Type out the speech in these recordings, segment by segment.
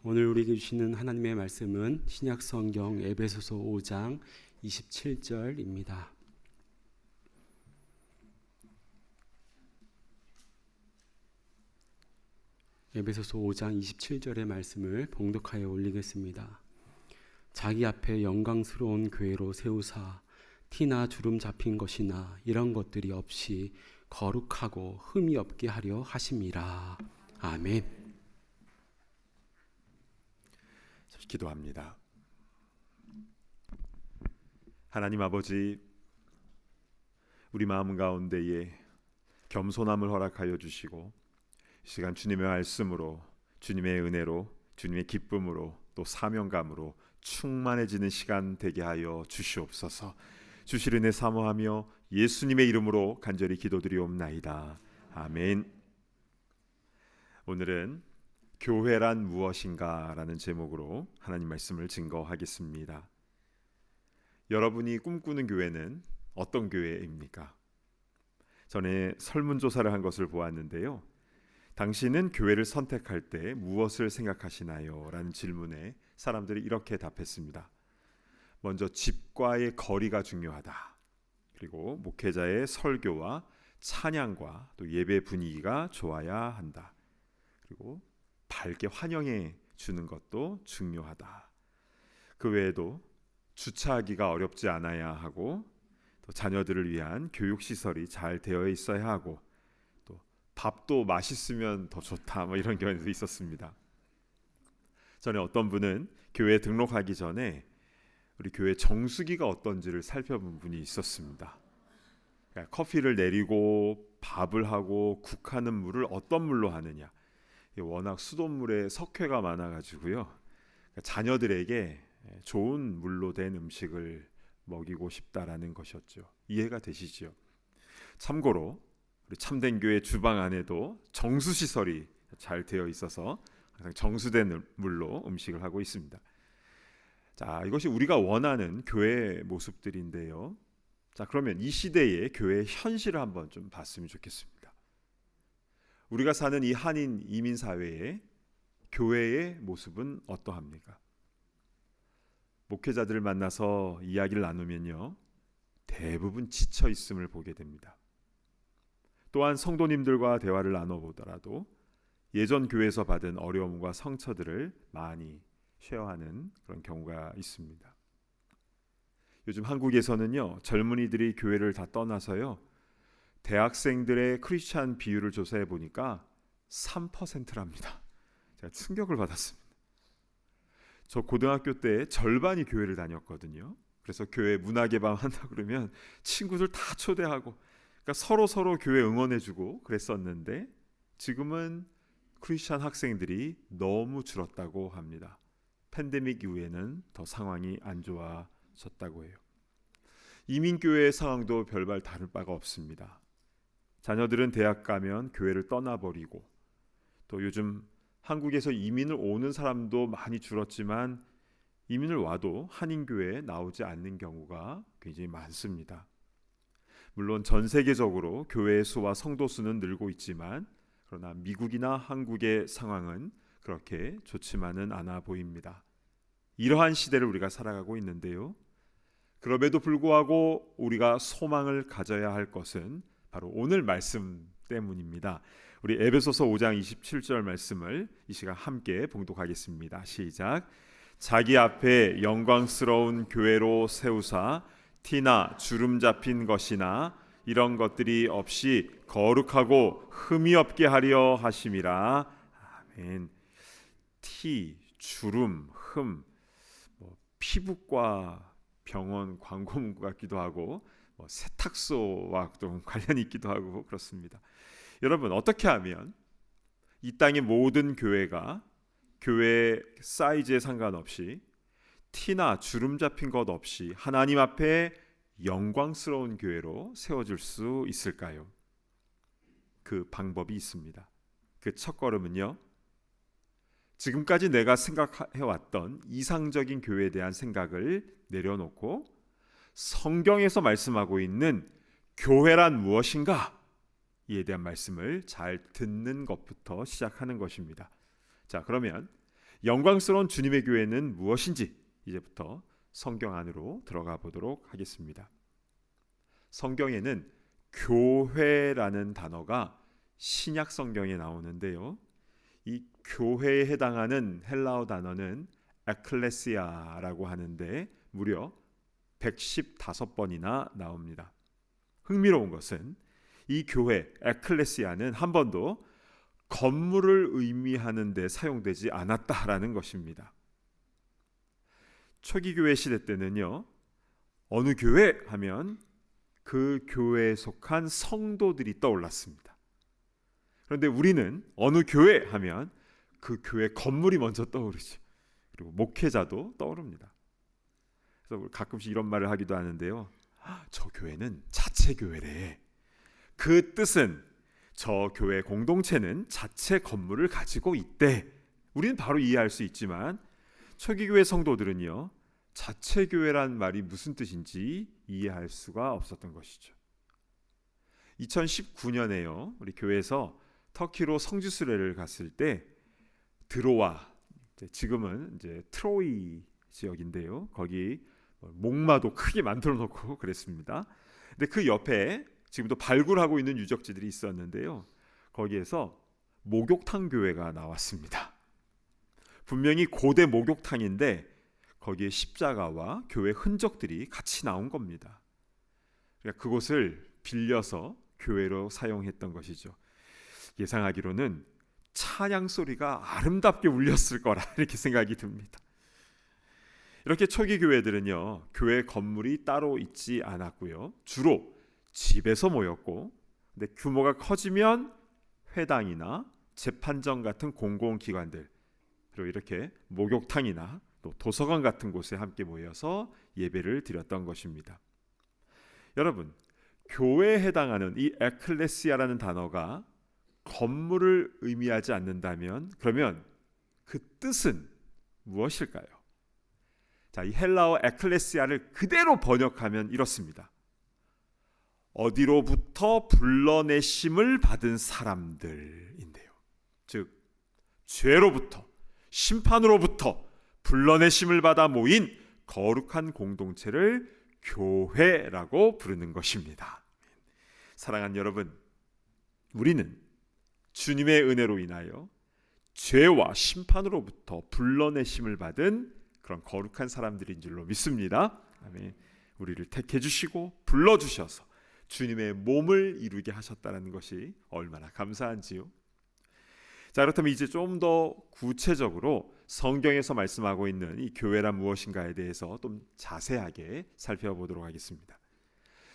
오늘 우리에게 주시는 하나님의 말씀은 신약 성경 에베소서 5장 27절입니다. 에베소서 5장 27절의 말씀을 봉독하여 올리겠습니다. 자기 앞에 영광스러운 교회로 세우사 티나 주름 잡힌 것이나 이런 것들이 없이 거룩하고 흠이 없게 하려 하심이라. 아멘. 기도합니다. 하나님 아버지, 우리 마음 가운데에 겸손함을 허락하여 주시고 이 시간 주님의 말씀으로, 주님의 은혜로, 주님의 기쁨으로, 또 사명감으로 충만해지는 시간 되게 하여 주시옵소서. 주실 은혜 사모하며 예수님의 이름으로 간절히 기도드리옵나이다. 아멘. 오늘은 교회란 무엇인가 라는 제목으로 하나님 말씀을 증거하겠습니다. 여러분이 꿈꾸는 교회는 어떤 교회입니까? 전에 설문조사를 한 것을 보았는데요. 당신은 교회를 선택할 때 무엇을 생각하시나요? 라는 질문에 사람들이 이렇게 답했습니다. 먼저 집과의 거리가 중요하다. 그리고 목회자의 설교와 찬양과 또 예배 분위기가 좋아야 한다. 그리고 밝게 환영해 주는 것도 중요하다. 그 외에도 주차하기가 어렵지 않아야 하고, 또 자녀들을 위한 교육시설이 잘 되어 있어야 하고, 또 밥도 맛있으면 더 좋다, 이런 경우도 있었습니다. 전에 어떤 분은 교회에 등록하기 전에 우리 교회 정수기가 어떤지를 살펴본 분이 있었습니다. 그러니까 커피를 내리고 밥을 하고 국하는 물을 어떤 물로 하느냐, 워낙 수돗물에 석회가 많아가지고요, 자녀들에게 좋은 물로 된 음식을 먹이고 싶다라는 것이었죠. 이해가 되시죠? 참고로 우리 참된 교회 주방 안에도 정수시설이 잘 되어 있어서 항상 정수된 물로 음식을 하고 있습니다. 자, 이것이 우리가 원하는 교회의 모습들인데요. 자, 그러면 이 시대의 교회의 현실을 한번 좀 봤으면 좋겠습니다. 우리가 사는 이 한인 이민 사회의 교회의 모습은 어떠합니까? 목회자들을 만나서 이야기를 나누면요, 대부분 지쳐 있음을 보게 됩니다. 또한 성도님들과 대화를 나눠보더라도 예전 교회에서 받은 어려움과 상처들을 많이 쉐어하는 그런 경우가 있습니다. 요즘 한국에서는요, 젊은이들이 교회를 다 떠나서요, 대학생들의 크리스찬 비율을 조사해 보니까 3%랍니다. 제가 충격을 받았습니다. 저 고등학교 때 절반이 교회를 다녔거든요. 그래서 교회 문화개방 한다 그러면 친구들 다 초대하고, 그러니까 서로 교회 응원해주고 그랬었는데, 지금은 크리스찬 학생들이 너무 줄었다고 합니다. 팬데믹 이후에는 더 상황이 안 좋아졌다고 해요. 이민교회의 상황도 별반 다를 바가 없습니다. 자녀들은 대학 가면 교회를 떠나버리고, 또 요즘 한국에서 이민을 오는 사람도 많이 줄었지만 이민을 와도 한인교회에 나오지 않는 경우가 굉장히 많습니다. 물론 전 세계적으로 교회의 수와 성도 수는 늘고 있지만, 그러나 미국이나 한국의 상황은 그렇게 좋지만은 않아 보입니다. 이러한 시대를 우리가 살아가고 있는데요, 그럼에도 불구하고 우리가 소망을 가져야 할 것은 바로 오늘 말씀 때문입니다. 우리 에베소서 5장 27절 말씀을 이 시간 함께 봉독하겠습니다. 시작. 자기 앞에 영광스러운 교회로 세우사 티나 주름 잡힌 것이나 이런 것들이 없이 거룩하고 흠이 없게 하려 하심이라. 아멘. 티, 주름, 흠, 피부과 병원 광고 문구 같기도 하고, 세탁소와 또 관련이 있기도 하고 그렇습니다. 여러분, 어떻게 하면 이 땅의 모든 교회가 교회 사이즈에 상관없이 티나 주름 잡힌 것 없이 하나님 앞에 영광스러운 교회로 세워질 수 있을까요? 그 방법이 있습니다. 그 첫걸음은요, 지금까지 내가 생각해왔던 이상적인 교회에 대한 생각을 내려놓고 성경에서 말씀하고 있는 교회란 무엇인가? 이에 대한 말씀을 잘 듣는 것부터 시작하는 것입니다. 자, 그러면 영광스러운 주님의 교회는 무엇인지 이제부터 성경 안으로 들어가 보도록 하겠습니다. 성경에는 교회라는 단어가 신약 성경에 나오는데요. 이 교회에 해당하는 헬라어 단어는 에클레시아라고 하는데 무려 115번이나 나옵니다. 흥미로운 것은 이 교회 에클레시아는 한 번도 건물을 의미하는 데 사용되지 않았다라는 것입니다. 초기 교회 시대 때는요, 어느 교회 하면 그 교회에 속한 성도들이 떠올랐습니다. 그런데 우리는 어느 교회 하면 그 교회 건물이 먼저 떠오르죠. 그리고 목회자도 떠오릅니다. 그래서 가끔씩 이런 말을 하기도 하는데요. 저 교회는 자체 교회래. 그 뜻은 저 교회 공동체는 자체 건물을 가지고 있대. 우리는 바로 이해할 수 있지만 초기 교회 성도들은요, 자체 교회란 말이 무슨 뜻인지 이해할 수가 없었던 것이죠. 2019년에요, 우리 교회에서 터키로 성지 순례를 갔을 때 드로아, 지금은 이제 트로이 지역인데요, 거기 목마도 크게 만들어 놓고 그랬습니다. 근데 그 옆에 지금도 발굴하고 있는 유적지들이 있었는데요, 거기에서 목욕탕 교회가 나왔습니다. 분명히 고대 목욕탕인데 거기에 십자가와 교회 흔적들이 같이 나온 겁니다. 그러니까 그곳을 빌려서 교회로 사용했던 것이죠. 예상하기로는 찬양 소리가 아름답게 울렸을 거라 이렇게 생각이 듭니다. 이렇게 초기 교회들은요, 교회 건물이 따로 있지 않았고요, 주로 집에서 모였고, 근데 규모가 커지면 회당이나 재판정 같은 공공기관들, 그리고 이렇게 목욕탕이나 또 도서관 같은 곳에 함께 모여서 예배를 드렸던 것입니다. 여러분, 교회에 해당하는 이 에클레시아라는 단어가 건물을 의미하지 않는다면 그러면 그 뜻은 무엇일까요? 자, 이 헬라어 에클레시아를 그대로 번역하면 이렇습니다. 어디로부터 불러내심을 받은 사람들인데요. 즉, 죄로부터, 심판으로부터 불러내심을 받아 모인 거룩한 공동체를 교회라고 부르는 것입니다. 사랑하는 여러분, 우리는 주님의 은혜로 인하여 죄와 심판으로부터 불러내심을 받은 그런 거룩한 사람들인 줄로 믿습니다. 아멘. 우리를 택해 주시고 불러 주셔서 주님의 몸을 이루게 하셨다는 것이 얼마나 감사한지요. 자, 그렇다면 이제 좀 더 구체적으로 성경에서 말씀하고 있는 이 교회란 무엇인가에 대해서 좀 자세하게 살펴보도록 하겠습니다.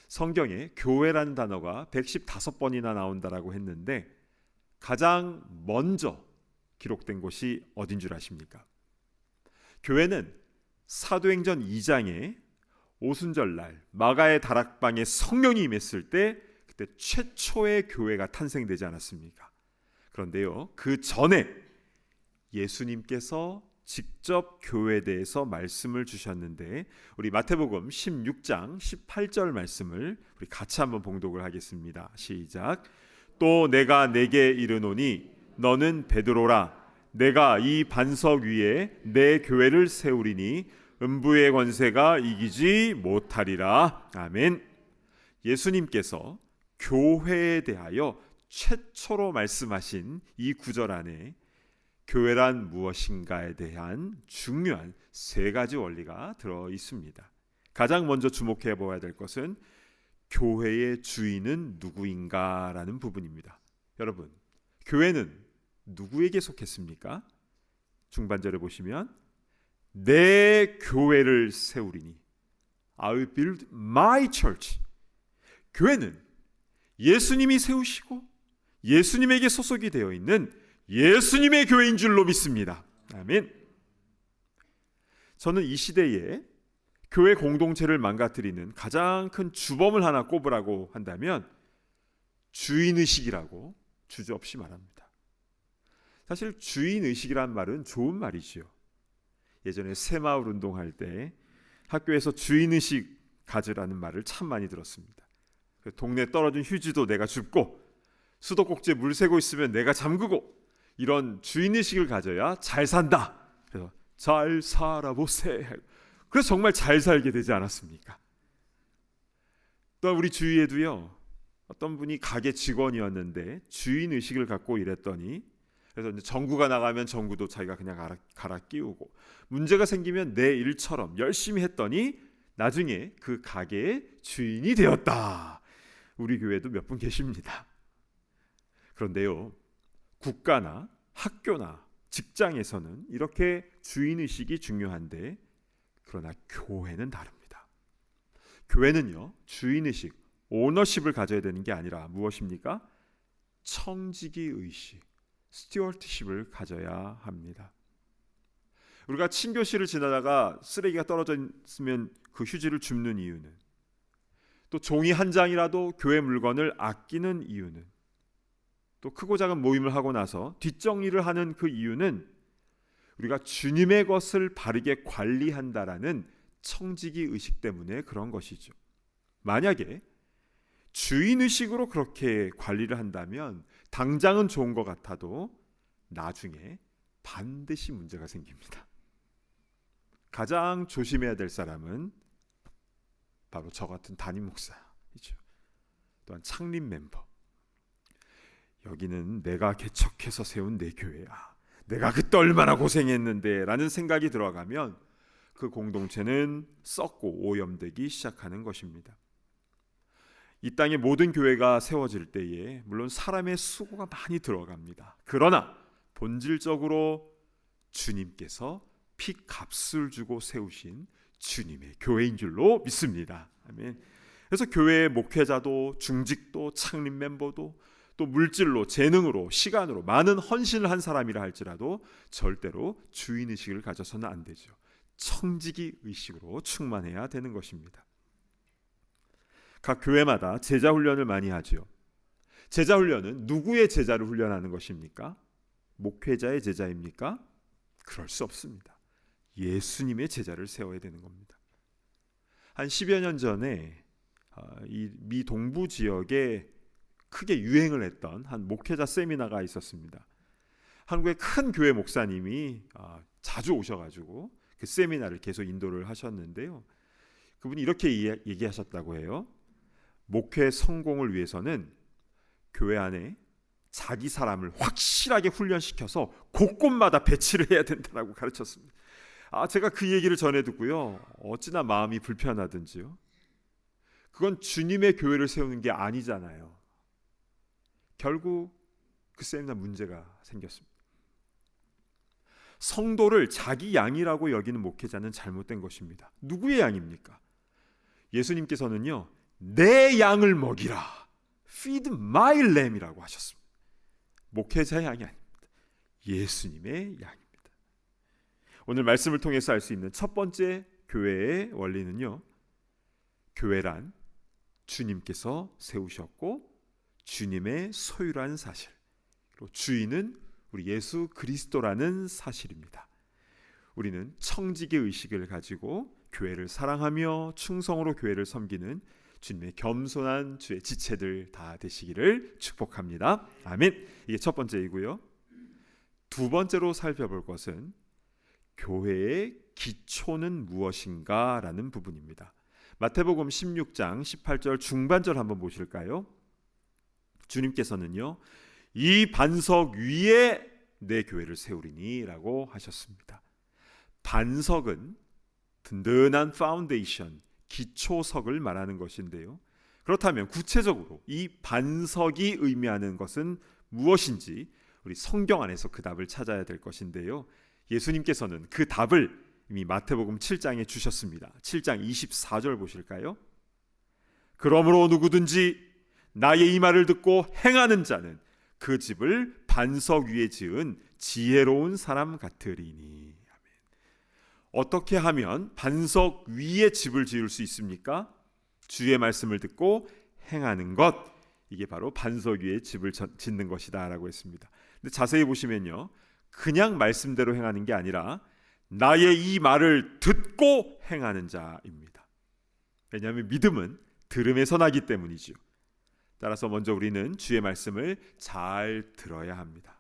성경에 교회라는 단어가 115번이나 나온다라고 했는데 가장 먼저 기록된 곳이 어딘 줄 아십니까? 교회는 사도행전 2장에 오순절날 마가의 다락방에 성령이 임했을 때 그때 최초의 교회가 탄생되지 않았습니까? 그런데요, 그 전에 예수님께서 직접 교회에 대해서 말씀을 주셨는데 우리 마태복음 16장 18절 말씀을 우리 같이 한번 봉독을 하겠습니다. 시작. 또 내가 내게 이르노니 너는 베드로라. 내가 이 반석 위에 내 교회를 세우리니 음부의 권세가 이기지 못하리라. 아멘. 예수님께서 교회에 대하여 최초로 말씀하신 이 구절 안에 교회란 무엇인가에 대한 중요한 세 가지 원리가 들어 있습니다. 가장 먼저 주목해 보아야 될 것은 교회의 주인은 누구인가라는 부분입니다. 여러분, 교회는 누구에게 속했습니까? 중반절에 보시면 내 교회를 세우리니 I will build my church. 교회는 예수님이 세우시고 예수님에게 소속이 되어 있는 예수님의 교회인 줄로 믿습니다. 아멘. 저는 이 시대에 교회 공동체를 망가뜨리는 가장 큰 주범을 하나 꼽으라고 한다면 주인의식이라고 주저없이 말합니다. 사실 주인의식이란 말은 좋은 말이지요. 예전에 새마을 운동할 때 학교에서 주인의식 가지라는 말을 참 많이 들었습니다. 동네 떨어진 휴지도 내가 줍고 수도꼭지에 물 새고 있으면 내가 잠그고 이런 주인의식을 가져야 잘 산다. 잘 살아보세. 그래서 정말 잘 살게 되지 않았습니까? 또 우리 주위에도요, 어떤 분이 가게 직원이었는데 주인 의식을 갖고 일했더니, 그래서 이제 정구가 나가면 정구도 자기가 그냥 갈아 끼우고, 문제가 생기면 내 일처럼 열심히 했더니 나중에 그 가게의 주인이 되었다. 우리 교회도 몇 분 계십니다. 그런데요, 국가나 학교나 직장에서는 이렇게 주인의식이 중요한데, 그러나 교회는 다릅니다. 교회는요, 주인의식, 오너십을 가져야 되는 게 아니라 무엇입니까? 청지기 의식, 스튜어드십을 가져야 합니다. 우리가 친교실을 지나다가 쓰레기가 떨어져 있으면 그 휴지를 줍는 이유는, 또 종이 한 장이라도 교회 물건을 아끼는 이유는, 또 크고 작은 모임을 하고 나서 뒷정리를 하는 그 이유는 우리가 주님의 것을 바르게 관리한다라는 청지기 의식 때문에 그런 것이죠. 만약에 주인의식으로 그렇게 관리를 한다면 당장은 좋은 것 같아도 나중에 반드시 문제가 생깁니다. 가장 조심해야 될 사람은 바로 저 같은 담임 목사이죠. 또한 창립 멤버. 여기는 내가 개척해서 세운 내 교회야. 내가 그때 얼마나 고생했는데 라는 생각이 들어가면 그 공동체는 썩고 오염되기 시작하는 것입니다. 이 땅의 모든 교회가 세워질 때에 물론 사람의 수고가 많이 들어갑니다. 그러나 본질적으로 주님께서 피값을 주고 세우신 주님의 교회인 줄로 믿습니다. 아멘. 그래서 교회의 목회자도 중직도 창립 멤버도 또 물질로, 재능으로, 시간으로 많은 헌신을 한 사람이라 할지라도 절대로 주인의식을 가져서는 안 되죠. 청지기 의식으로 충만해야 되는 것입니다. 각 교회마다 제자 훈련을 많이 하죠. 제자 훈련은 누구의 제자를 훈련하는 것입니까? 목회자의 제자입니까? 그럴 수 없습니다. 예수님의 제자를 세워야 되는 겁니다. 한 10여 년 전에 이 미 동부 지역에 크게 유행을 했던 한 목회자 세미나가 있었습니다. 한국의 큰 교회 목사님이 자주 오셔가지고 그 세미나를 계속 인도를 하셨는데요. 그분이 이렇게 얘기하셨다고 해요. 목회 성공을 위해서는 교회 안에 자기 사람을 확실하게 훈련시켜서 곳곳마다 배치를 해야 된다고 가르쳤습니다. 제가 그 얘기를 전해 듣고요, 어찌나 마음이 불편하든지요. 그건 주님의 교회를 세우는 게 아니잖아요. 결국 그 세미나 문제가 생겼습니다. 성도를 자기 양이라고 여기는 목회자는 잘못된 것입니다. 누구의 양입니까? 예수님께서는요, 내 양을 먹이라, feed my lamb이라고 하셨습니다. 목회자의 양이 아닙니다. 예수님의 양입니다. 오늘 말씀을 통해서 알 수 있는 첫 번째 교회의 원리는요, 교회란 주님께서 세우셨고 주님의 소유라는 사실, 그리고 주인은 우리 예수 그리스도라는 사실입니다. 우리는 청지기 의식을 가지고 교회를 사랑하며 충성으로 교회를 섬기는 주님의 겸손한 주의 지체들 다 되시기를 축복합니다. 아멘. 이게 첫 번째이고요. 두 번째로 살펴볼 것은 교회의 기초는 무엇인가라는 부분입니다. 마태복음 16장 18절 중반절 한번 보실까요? 주님께서는요, 이 반석 위에 내 교회를 세우리니 라고 하셨습니다. 반석은 든든한 파운데이션, 기초석을 말하는 것인데요. 그렇다면 구체적으로 이 반석이 의미하는 것은 무엇인지 우리 성경 안에서 그 답을 찾아야 될 것인데요. 예수님께서는 그 답을 이미 마태복음 7장에 주셨습니다. 7장 24절 보실까요? 그러므로 누구든지 나의 이 말을 듣고 행하는 자는 그 집을 반석 위에 지은 지혜로운 사람 같으리니. 어떻게 하면 반석 위에 집을 지을 수 있습니까? 주의 말씀을 듣고 행하는 것, 이게 바로 반석 위에 집을 짓는 것이다 라고 했습니다. 근데 자세히 보시면요, 그냥 말씀대로 행하는 게 아니라 나의 이 말을 듣고 행하는 자입니다. 왜냐하면 믿음은 들음에서 나기 때문이죠. 따라서 먼저 우리는 주의 말씀을 잘 들어야 합니다.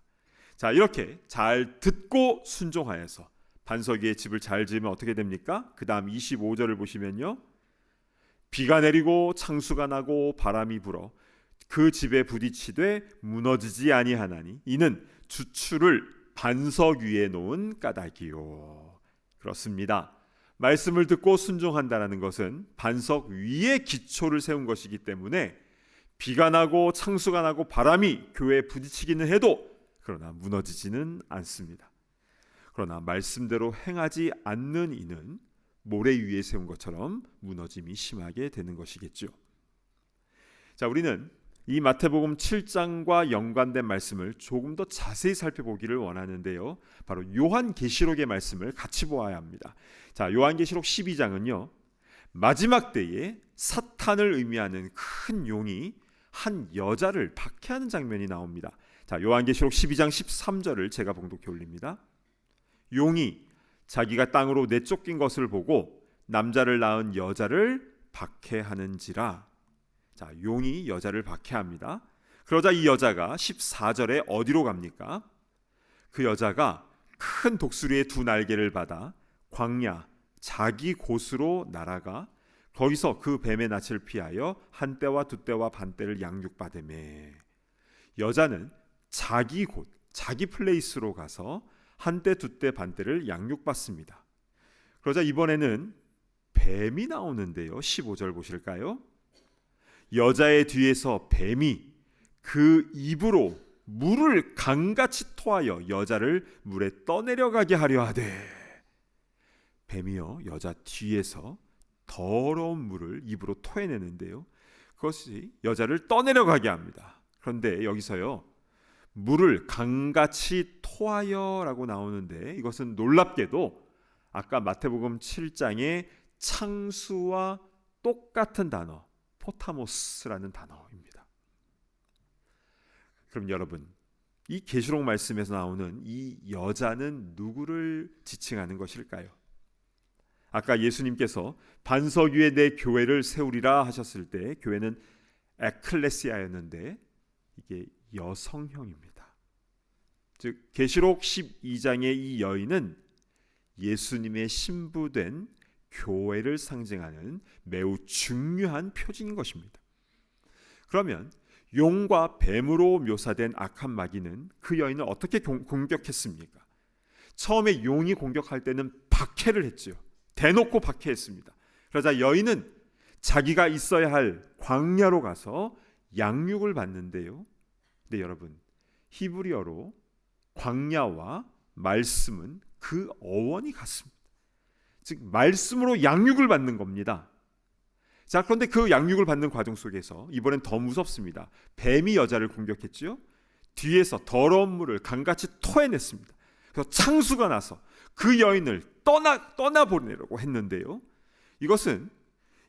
자, 이렇게 잘 듣고 순종하여서 반석 위에 집을 잘 지으면 어떻게 됩니까? 그 다음 25절을 보시면요, 비가 내리고 창수가 나고 바람이 불어 그 집에 부딪히되 무너지지 아니하나니 이는 주추를 반석 위에 놓은 까닭이요. 그렇습니다. 말씀을 듣고 순종한다는 것은 반석 위에 기초를 세운 것이기 때문에 비가 나고 창수가 나고 바람이 교회에 부딪히기는 해도 그러나 무너지지는 않습니다. 그러나 말씀대로 행하지 않는 이는 모래 위에 세운 것처럼 무너짐이 심하게 되는 것이겠죠. 자, 우리는 이 마태복음 7장과 연관된 말씀을 조금 더 자세히 살펴보기를 원하는데요, 바로 요한계시록의 말씀을 같이 보아야 합니다. 자, 요한계시록 12장은요, 마지막 때에 사탄을 의미하는 큰 용이 한 여자를 박해하는 장면이 나옵니다. 자, 요한계시록 12장 13절을 제가 봉독해 올립니다. 용이 자기가 땅으로 내쫓긴 것을 보고 남자를 낳은 여자를 박해하는지라. 자, 용이 여자를 박해합니다. 그러자 이 여자가 14절에 어디로 갑니까? 그 여자가 큰 독수리의 두 날개를 받아 광야 자기 곳으로 날아가 거기서 그 뱀의 낯을 피하여 한 때와 두 때와 반 때를 양육받으매. 여자는 자기 곳, 자기 플레이스로 가서 한 때, 두 때, 반 때를 양육받습니다. 그러자 이번에는 뱀이 나오는데요, 15절 보실까요? 여자의 뒤에서 뱀이 그 입으로 물을 강같이 토하여 여자를 물에 떠내려가게 하려 하되. 뱀이요, 여자 뒤에서 더러운 물을 입으로 토해내는데요, 그것이 여자를 떠내려가게 합니다. 그런데 여기서요, 물을 강같이 토하여 라고 나오는데 이것은 놀랍게도 아까 마태복음 7장의 창수와 똑같은 단어, 포타모스라는 단어입니다. 그럼 여러분, 이 계시록 말씀에서 나오는 이 여자는 누구를 지칭하는 것일까요? 아까 예수님께서 반석 위에 내 교회를 세우리라 하셨을 때 교회는 에클레시아였는데 이게 여성형입니다. 즉 계시록 12장의 이 여인은 예수님의 신부된 교회를 상징하는 매우 중요한 표징인 것입니다. 그러면 용과 뱀으로 묘사된 악한 마귀는 그 여인을 어떻게 공격했습니까? 처음에 용이 공격할 때는 박해를 했죠. 대놓고 박해했습니다. 그러자 여인은 자기가 있어야 할 광야로 가서 양육을 받는데요. 네, 여러분, 히브리어로 광야와 말씀은 그 어원이 같습니다. 즉 말씀으로 양육을 받는 겁니다. 자, 그런데 그 양육을 받는 과정 속에서 이번엔 더 무섭습니다. 뱀이 여자를 공격했지요. 뒤에서 더러운 물을 강같이 토해냈습니다. 그래서 창수가 나서 그 여인을 떠나보내려고 했는데요, 이것은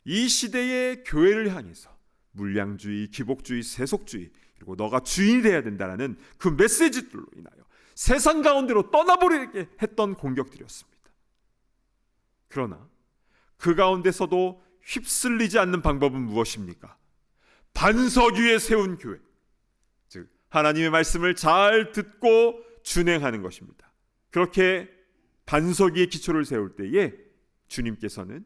이 시대의 교회를 향해서 물량주의, 기복주의, 세속주의, 그리고 너가 주인이 되어야 된다는 그 메시지들로 인하여 세상 가운데로 떠나버리게 했던 공격들이었습니다. 그러나 그 가운데서도 휩쓸리지 않는 방법은 무엇입니까? 반석 위에 세운 교회, 즉 하나님의 말씀을 잘 듣고 준행하는 것입니다. 그렇게 반석 위에 기초를 세울 때에 주님께서는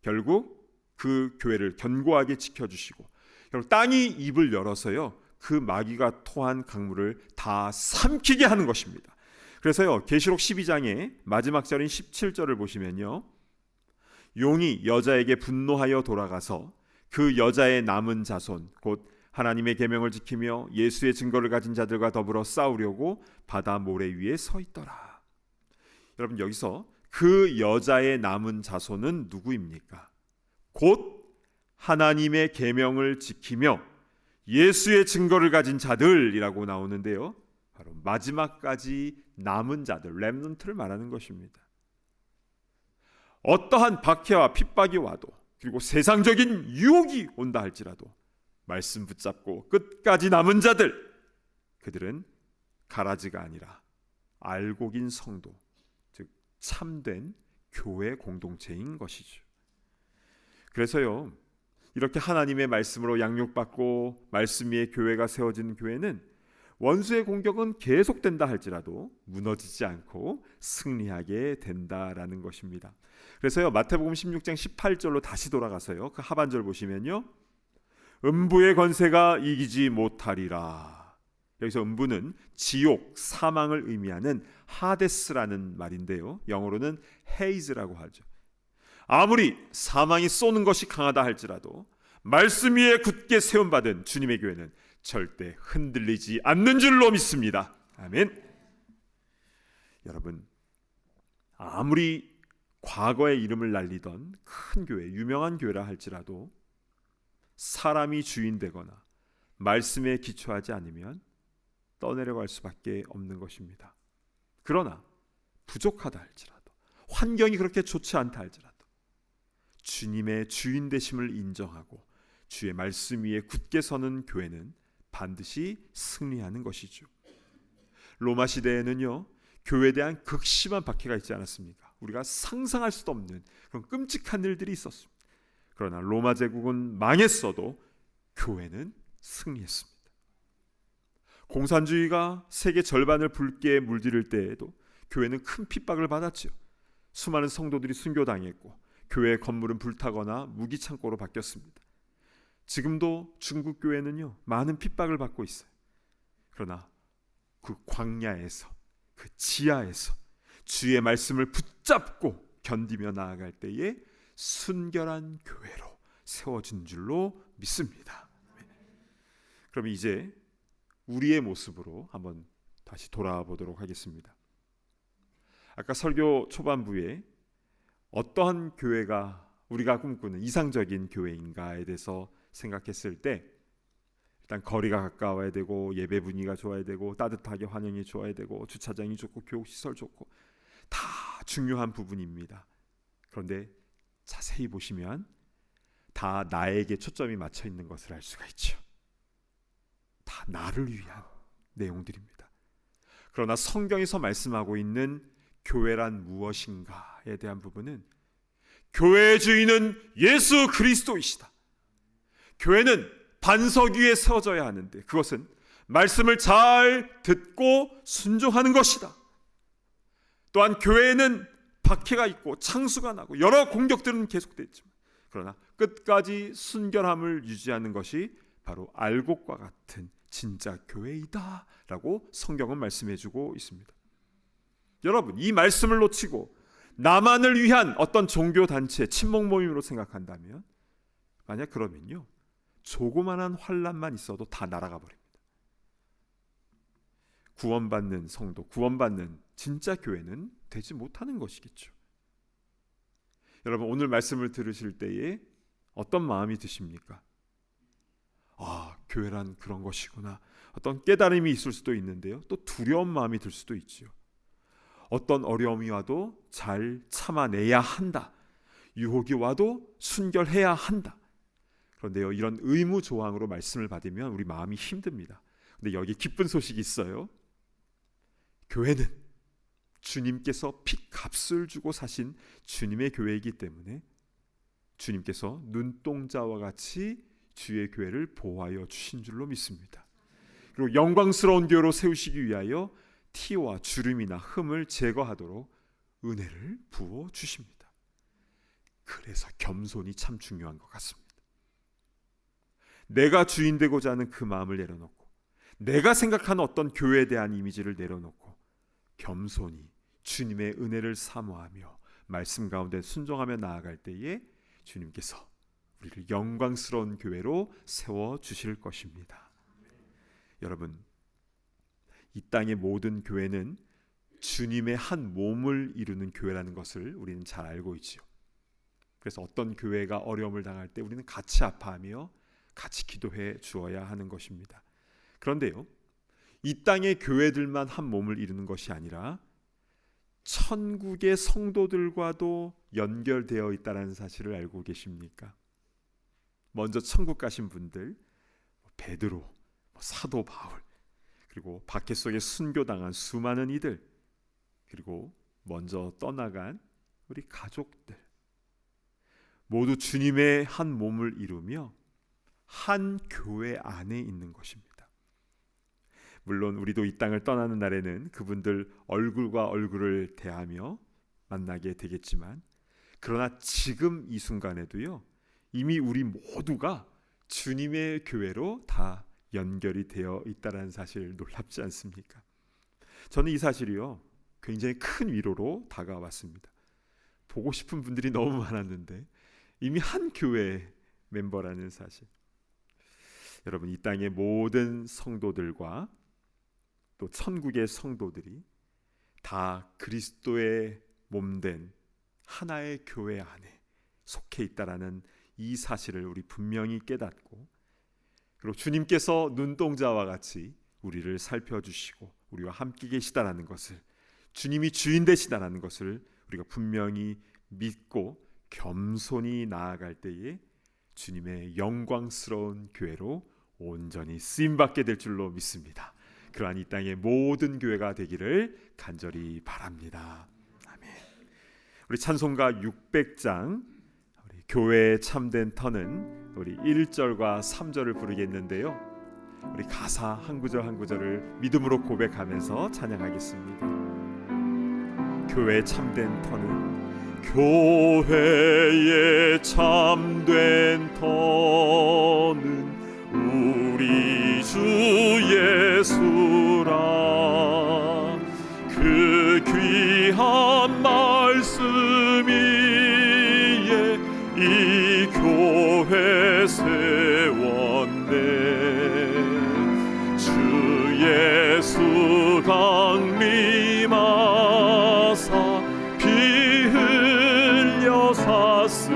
결국 그 교회를 견고하게 지켜주시고 결국 땅이 입을 열어서요, 그 마귀가 토한 강물을 다 삼키게 하는 것입니다. 그래서요, 계시록 12장의 마지막 절인 17절을 보시면요, 용이 여자에게 분노하여 돌아가서 그 여자의 남은 자손 곧 하나님의 계명을 지키며 예수의 증거를 가진 자들과 더불어 싸우려고 바다 모래 위에 서 있더라. 여러분, 여기서 그 여자의 남은 자손은 누구입니까? 곧 하나님의 계명을 지키며 예수의 증거를 가진 자들이라고 나오는데요, 바로 마지막까지 남은 자들, 렘넌트를 말하는 것입니다. 어떠한 박해와 핍박이 와도, 그리고 세상적인 유혹이 온다 할지라도 말씀 붙잡고 끝까지 남은 자들, 그들은 가라지가 아니라 알곡인 성도, 즉 참된 교회 공동체인 것이죠. 그래서요, 이렇게 하나님의 말씀으로 양육받고 말씀 위에 교회가 세워진 교회는 원수의 공격은 계속된다 할지라도 무너지지 않고 승리하게 된다라는 것입니다. 그래서요, 마태복음 16장 18절로 다시 돌아가서요, 그 하반절 보시면요, 음부의 권세가 이기지 못하리라. 여기서 음부는 지옥, 사망을 의미하는 하데스라는 말인데요, 영어로는 헤이즈라고 하죠. 아무리 사망이 쏘는 것이 강하다 할지라도 말씀 위에 굳게 세움받은 주님의 교회는 절대 흔들리지 않는 줄로 믿습니다. 아멘. 여러분, 아무리 과거의 이름을 날리던 큰 교회, 유명한 교회라 할지라도 사람이 주인 되거나 말씀에 기초하지 않으면 떠내려갈 수밖에 없는 것입니다. 그러나 부족하다 할지라도, 환경이 그렇게 좋지 않다 할지라도 주님의 주인 되심을 인정하고 주의 말씀 위에 굳게 서는 교회는 반드시 승리하는 것이죠. 로마 시대에는요, 교회에 대한 극심한 박해가 있지 않았습니까? 우리가 상상할 수도 없는 그런 끔찍한 일들이 있었습니다. 그러나 로마 제국은 망했어도 교회는 승리했습니다. 공산주의가 세계 절반을 붉게 물들일 때에도 교회는 큰 핍박을 받았죠. 수많은 성도들이 순교당했고 교회 건물은 불타거나 무기 창고로 바뀌었습니다. 지금도 중국 교회는요, 많은 핍박을 받고 있어요. 그러나 그 광야에서, 그 지하에서 주의 말씀을 붙잡고 견디며 나아갈 때에 순결한 교회로 세워진 줄로 믿습니다. 그럼 이제 우리의 모습으로 한번 다시 돌아와 보도록 하겠습니다. 아까 설교 초반부에 어떠한 교회가 우리가 꿈꾸는 이상적인 교회인가에 대해서 생각했을 때, 일단 거리가 가까워야 되고 예배 분위기가 좋아야 되고 따뜻하게 환영이 좋아야 되고 주차장이 좋고 교육시설 좋고 다 중요한 부분입니다. 그런데 자세히 보시면 다 나에게 초점이 맞춰 있는 것을 알 수가 있죠. 다 나를 위한 내용들입니다. 그러나 성경에서 말씀하고 있는 교회란 무엇인가에 대한 부분은 교회의 주인은 예수 그리스도이시다. 교회는 반석 위에 세워져야 하는데 그것은 말씀을 잘 듣고 순종하는 것이다. 또한 교회에는 박해가 있고 창수가 나고 여러 공격들은 계속됐지만 그러나 끝까지 순결함을 유지하는 것이 바로 알곡과 같은 진짜 교회이다 라고 성경은 말씀해주고 있습니다. 여러분, 이 말씀을 놓치고 나만을 위한 어떤 종교단체, 친목 모임으로 생각한다면, 만약 그러면요, 조그만한 환난만 있어도 다 날아가 버립니다. 구원받는 성도, 구원받는 진짜 교회는 되지 못하는 것이겠죠. 여러분, 오늘 말씀을 들으실 때에 어떤 마음이 드십니까? 아, 교회란 그런 것이구나. 어떤 깨달음이 있을 수도 있는데요, 또 두려운 마음이 들 수도 있지요. 어떤 어려움이 와도 잘 참아내야 한다. 유혹이 와도 순결해야 한다. 그런데요, 이런 의무 조항으로 말씀을 받으면 우리 마음이 힘듭니다. 근데 여기 기쁜 소식이 있어요. 교회는 주님께서 핏값을 주고 사신 주님의 교회이기 때문에 주님께서 눈동자와 같이 주의 교회를 보호하여 주신 줄로 믿습니다. 그리고 영광스러운 교회로 세우시기 위하여 티와 주름이나 흠을 제거하도록 은혜를 부어 주십니다. 그래서 겸손이 참 중요한 것 같습니다. 내가 주인 되고자 하는 그 마음을 내려놓고 내가 생각하는 어떤 교회에 대한 이미지를 내려놓고 겸손히 주님의 은혜를 사모하며 말씀 가운데 순종하며 나아갈 때에 주님께서 우리를 영광스러운 교회로 세워주실 것입니다. 여러분, 이 땅의 모든 교회는 주님의 한 몸을 이루는 교회라는 것을 우리는 잘 알고 있지요. 그래서 어떤 교회가 어려움을 당할 때 우리는 같이 아파하며 같이 기도해 주어야 하는 것입니다. 그런데요, 이 땅의 교회들만 한 몸을 이루는 것이 아니라 천국의 성도들과도 연결되어 있다는 사실을 알고 계십니까? 먼저 천국 가신 분들, 베드로, 사도 바울, 그리고 박해 속에 순교당한 수많은 이들, 그리고 먼저 떠나간 우리 가족들, 모두 주님의 한 몸을 이루며 한 교회 안에 있는 것입니다. 물론 우리도 이 땅을 떠나는 날에는 그분들 얼굴과 얼굴을 대하며 만나게 되겠지만, 그러나 지금 이 순간에도요, 이미 우리 모두가 주님의 교회로 다 연결이 되어 있다는 사실 놀랍지 않습니까? 저는 이 사실이요, 굉장히 큰 위로로 다가왔습니다. 보고 싶은 분들이 너무 많았는데 이미 한 교회 멤버라는 사실. 여러분, 이 땅의 모든 성도들과 또 천국의 성도들이 다 그리스도의 몸된 하나의 교회 안에 속해 있다라는 이 사실을 우리 분명히 깨닫고, 그리고 주님께서 눈동자와 같이 우리를 살펴주시고 우리와 함께 계시다라는 것을, 주님이 주인 되시다라는 것을 우리가 분명히 믿고 겸손히 나아갈 때에 주님의 영광스러운 교회로 온전히 쓰임받게 될 줄로 믿습니다. 그러한 이 땅의 모든 교회가 되기를 간절히 바랍니다. 아멘. 우리 찬송가 600장 우리 교회의 참된 터는 우리 1절과 3절을 부르겠는데요, 우리 가사 한 구절 한 구절을 믿음으로 고백하면서 찬양하겠습니다. 교회의 참된 터는, 교회의 참된 터는 우리 주 예수라. 그 귀한 말씀 위에 이 교회 세웠네. 주 예수 강림하사 피 흘려 샀으니,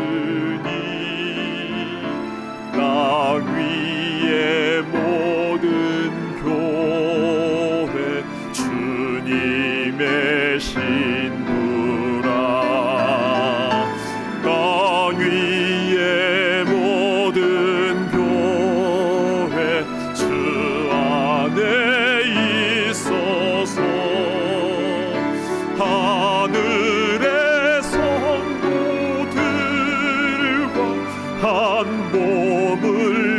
땅 위의 모든 교회 주님의 신부라. 땅 위의 모든 교회 주 안에 있어서 하늘의 성도들과 한 몸을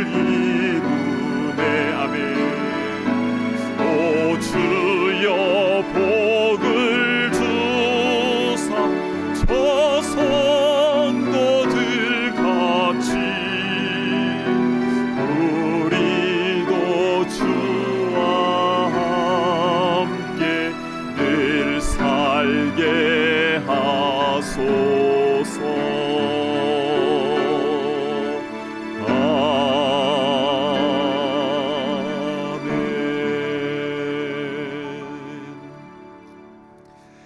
이루네. 아멘. 오 주여 복을 주사 저 성도들 같이 우리도 주와 함께 늘 살게 하소서.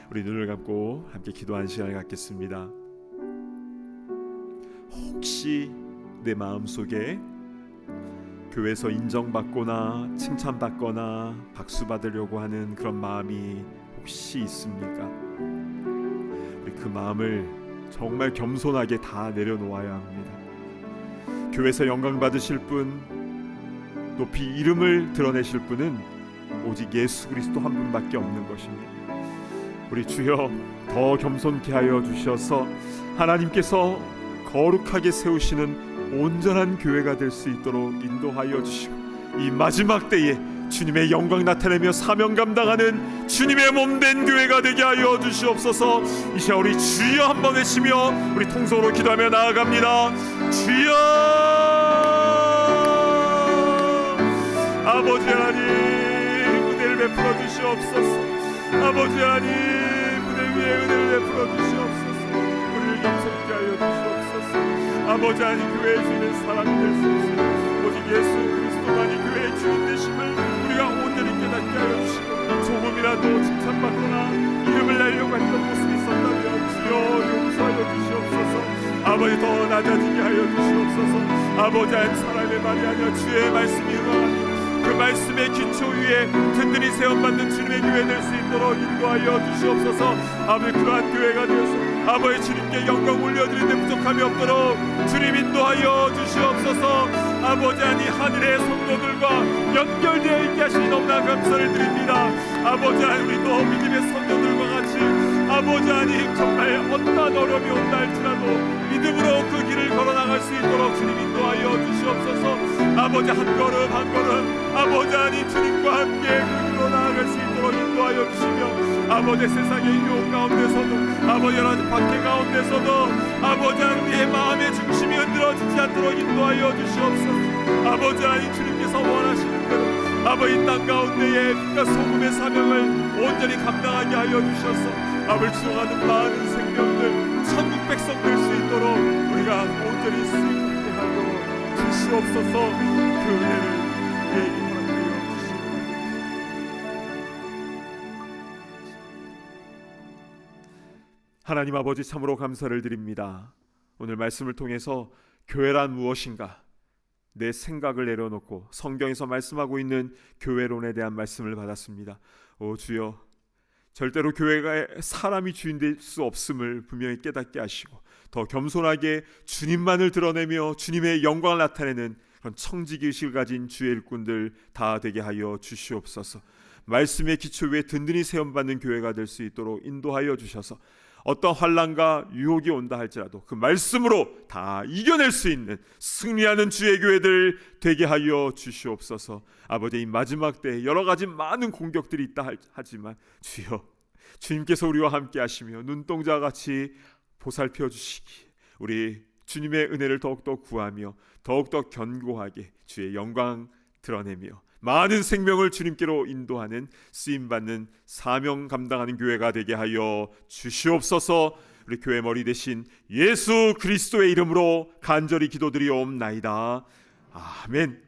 우리 눈을 감고 함께 기도하는 시간을 갖겠습니다. 혹시 내 마음속에 교회에서 인정받거나 칭찬받거나 박수받으려고 하는 그런 마음이 혹시 있습니까? 우리 그 마음을 정말 겸손하게 다 내려놓아야 합니다. 교회에서 영광 받으실 분, 높이 이름을 드러내실 분은 오직 예수 그리스도 한 분밖에 없는 것입니다. 우리 주여 더 겸손케 하여 주셔서 하나님께서 거룩하게 세우시는 온전한 교회가 될 수 있도록 인도하여 주시고, 이 마지막 때에 주님의 영광 나타내며 사명 감당하는 주님의 몸된 교회가 되게 하여 주시옵소서. 이 시간 우리 주여 한번 외치며 우리 통성으로 기도하며 나아갑니다. 주여, 아버지 하나님 은혜를 베풀어 주시옵소서. 아버지 하나님 무대 위에 은혜를 베풀어 주시옵소서. 우리를 겸손케 하여 주시옵소서. 아버지 하나님 교회의 주인은 사랑이 될 수 없으니 오직 예수 그리스도만이 교회의 주인 되심을 우리가 온전히 깨닫게 하여 주시고, 조금이라도 칭찬받거나 이름을 내려고 했던 모습이 있었다면 주여 용서하여 주시옵소서. 아버지 더 낮아지게 하여 주시옵소서. 아버지 하나님 사람의 말이 아니라 주의 말씀이 응하니 그 말씀의 기초 위에 든든히 세움받는 주님의 교회 될 수 있도록 인도하여 주시옵소서. 아버지 그러한 교회가 되어서 아버지 주님께 영광 올려드리는데 부족함이 없도록 주님 인도하여 주시옵소서. 아버지 하나님 하늘의 성도들과 연결되어 있게 하시니 너무나 감사를 드립니다. 아버지 하나님 우리도 믿음의 성도들과 같이 아버지 하나님 정말 어떠한 어려움이 온다 할지라도 믿음으로 그 길을 걸어나갈 수 있도록 주님 인도하여 주시옵소서. 아버지 한 걸음 한 걸음 아버지 하나님 주님과 함께 그 길로 나아갈 수 있도록 인도하여 주시며 아버지 세상의 유혹 가운데서도 아버지 하나님 박해 가운데서도 아버지 하나님의 마음의 중심이 흔들어지지 않도록 인도하여 주시옵소서. 아버지 하나님 주님께서 원하시는 대로 아버지 땅 가운데에 빛과 소금의 사명을 온전히 감당하게 하여 주셔서 아버지 주어가는 많은 생명들 천국 백성 될 수 있도록 우리가 온전히 수행하게 하여 주시옵소서. 그 은혜를 우리에게 허락하여 주시옵소서. 하나님 아버지 참으로 감사를 드립니다. 오늘 말씀을 통해서 교회란 무엇인가 내 생각을 내려놓고 성경에서 말씀하고 있는 교회론에 대한 말씀을 받았습니다. 오 주여, 절대로 교회가 사람이 주인 될 수 없음을 분명히 깨닫게 하시고 더 겸손하게 주님만을 드러내며 주님의 영광을 나타내는 그런 청지기의식을 가진 주의 일꾼들 다 되게 하여 주시옵소서. 말씀의 기초 위에 든든히 세움받는 교회가 될 수 있도록 인도하여 주셔서 어떤 환난과 유혹이 온다 할지라도 그 말씀으로 다 이겨낼 수 있는 승리하는 주의 교회들 되게 하여 주시옵소서. 아버지, 이 마지막 때 여러 가지 많은 공격들이 있다 하지만 주여, 주님께서 우리와 함께 하시며 눈동자와 같이 보살펴 주시기 우리 주님의 은혜를 더욱더 구하며 더욱더 견고하게 주의 영광 드러내며 많은 생명을 주님께로 인도하는 쓰임받는 사명 감당하는 교회가 되게 하여 주시옵소서. 우리 교회 머리 대신 예수 그리스도의 이름으로 간절히 기도드리옵나이다. 아멘.